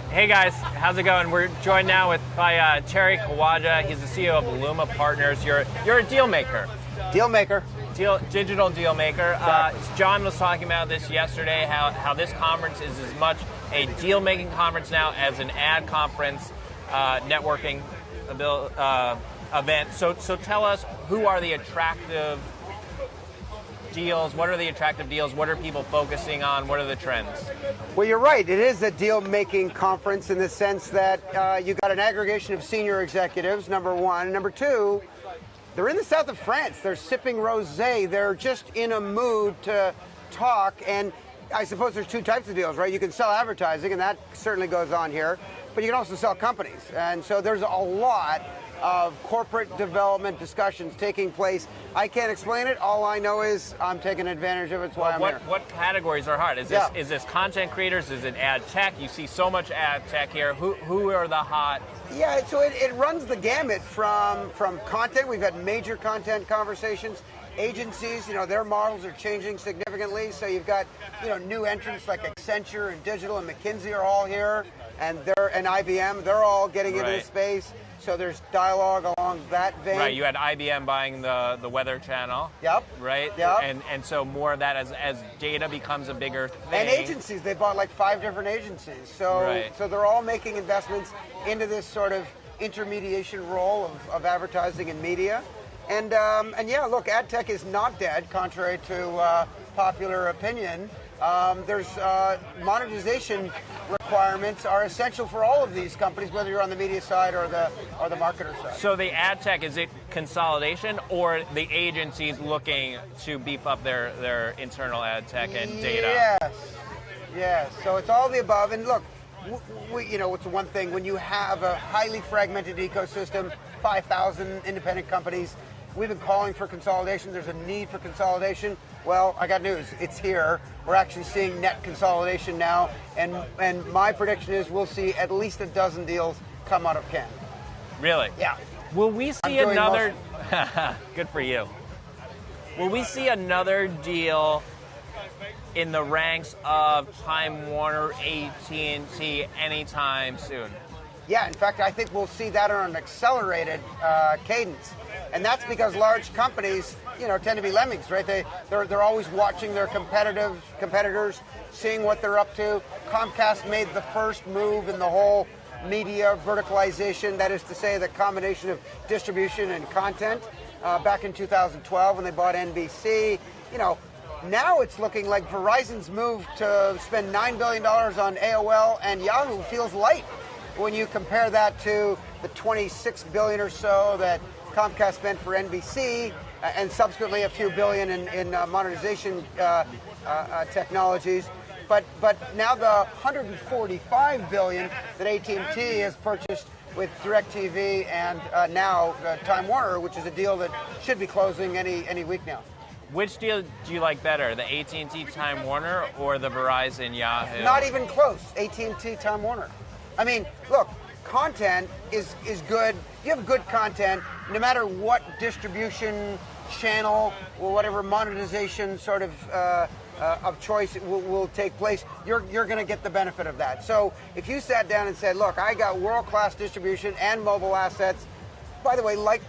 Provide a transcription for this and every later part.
Hey guys, how's it going? We're joined now by Terry Kawaja. He's the CEO of Luma Partners. You're a deal maker. Deal maker. Digital deal maker. Exactly. John was talking about this yesterday, how this conference is as much a deal making conference now as an ad conference, networking event. So tell us, who are the attractive deals? What are the attractive deals? What are people focusing on? What are the trends? Well, you're right. It is a deal-making conference in the sense that you got an aggregation of senior executives, number one. Number two, they're in the south of France. They're sipping rosé. They're just in a mood to talk. And I suppose there's two types of deals, right? You can sell advertising, and that certainly goes on here. But you can also sell companies. And so there's a lot of corporate development discussions taking place. I can't explain it. All I know is I'm taking advantage of it. That's why I'm here. What categories are hard? Is this content creators? Is it ad tech? You see so much ad tech here. Who are the hot? Yeah, so it runs the gamut from content. We've had major content conversations. Agencies, their models are changing significantly. So you've got, new entrants like Accenture and Digital and McKinsey are all here, and IBM. They're all getting into the space. So there's dialogue along that vein. Right, you had IBM buying the Weather Channel. Yep. Right? Yep. And so more of that as data becomes a bigger thing. And agencies, they bought like 5 different agencies. So they're all making investments into this sort of intermediation role of advertising and media. And yeah, look, ad tech is not dead, contrary to popular opinion. There's monetization requirements are essential for all of these companies, whether you're on the media side or the marketer side. So the ad tech, is it consolidation or the agencies looking to beef up their internal ad tech and data? Yes. So it's all the above. And look, it's one thing when you have a highly fragmented ecosystem, 5,000 independent companies. We've been calling for consolidation. There's a need for consolidation. Well, I got news. It's here. We're actually seeing net consolidation now, and my prediction is we'll see at least a dozen deals come out of Canada. Really? Yeah. Will we see another? Good for you. Will we see another deal in the ranks of Time Warner, AT&T anytime soon? Yeah, in fact, I think we'll see that on an accelerated cadence. And that's because large companies, tend to be lemmings, right? They're always watching their competitors, seeing what they're up to. Comcast made the first move in the whole media verticalization, that is to say the combination of distribution and content back in 2012 when they bought NBC. Now it's looking like Verizon's move to spend $9 billion on AOL and Yahoo feels light when you compare that to the $26 billion or so that Comcast spent for NBC, and subsequently a few billion in monetization technologies. But now the $145 billion that AT&T has purchased with DirecTV and now Time Warner, which is a deal that should be closing any week now. Which deal do you like better, the AT&T Time Warner or the Verizon Yahoo? Not even close. AT&T Time Warner. I mean, look, content is good. You have good content, no matter what distribution channel or whatever monetization sort of choice will take place, you're going to get the benefit of that. So if you sat down and said, look, I got world-class distribution and mobile assets, by the way, like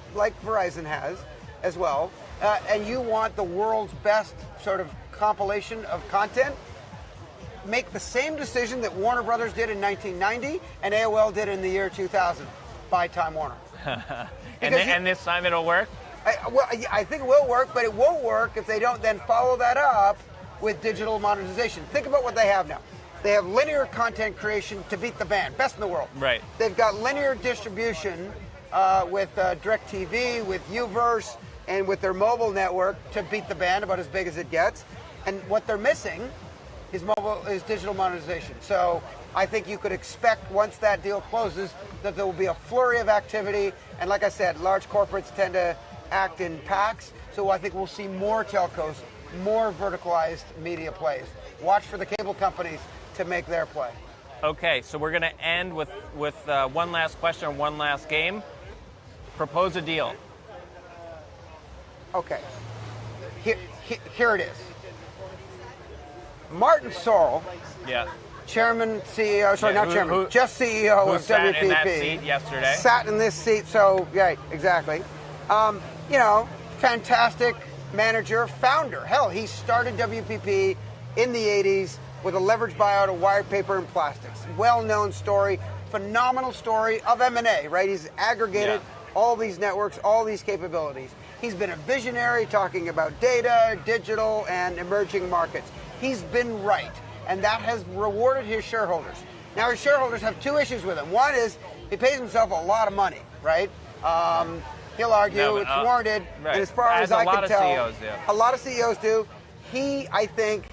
Verizon has as well, and you want the world's best sort of compilation of content, make the same decision that Warner Brothers did in 1990 and AOL did in the year 2000. Buy Time Warner. and this time it'll work? I think it will work, but it won't work if they don't then follow that up with digital monetization. Think about what they have now. They have linear content creation to beat the band, best in the world. Right. They've got linear distribution with DirecTV, with Uverse, and with their mobile network to beat the band, about as big as it gets. And what they're missing is digital monetization. So I think you could expect once that deal closes that there will be a flurry of activity. And like I said, large corporates tend to act in packs. So I think we'll see more telcos, more verticalized media plays. Watch for the cable companies to make their play. Okay, so we're going to end with one last question, one last game. Propose a deal. Okay, here it is. Martin Sorrell Chairman, CEO, sorry, Yeah, not chairman, just CEO who of sat WPP. in that seat yesterday. Sat in this seat, so, yeah, exactly. You know, fantastic manager, founder. Hell, he started WPP in the 80s with a leveraged buyout of wired paper and plastics. Well-known story, phenomenal story of M&A, right? He's aggregated all these networks, all these capabilities. He's been a visionary talking about data, digital, and emerging markets. He's been right, and that has rewarded his shareholders. Now, his shareholders have two issues with him. One is he pays himself a lot of money, right? He'll argue it's warranted, right. and as far as I can tell, CEOs do. a lot of CEOs do. He, I think,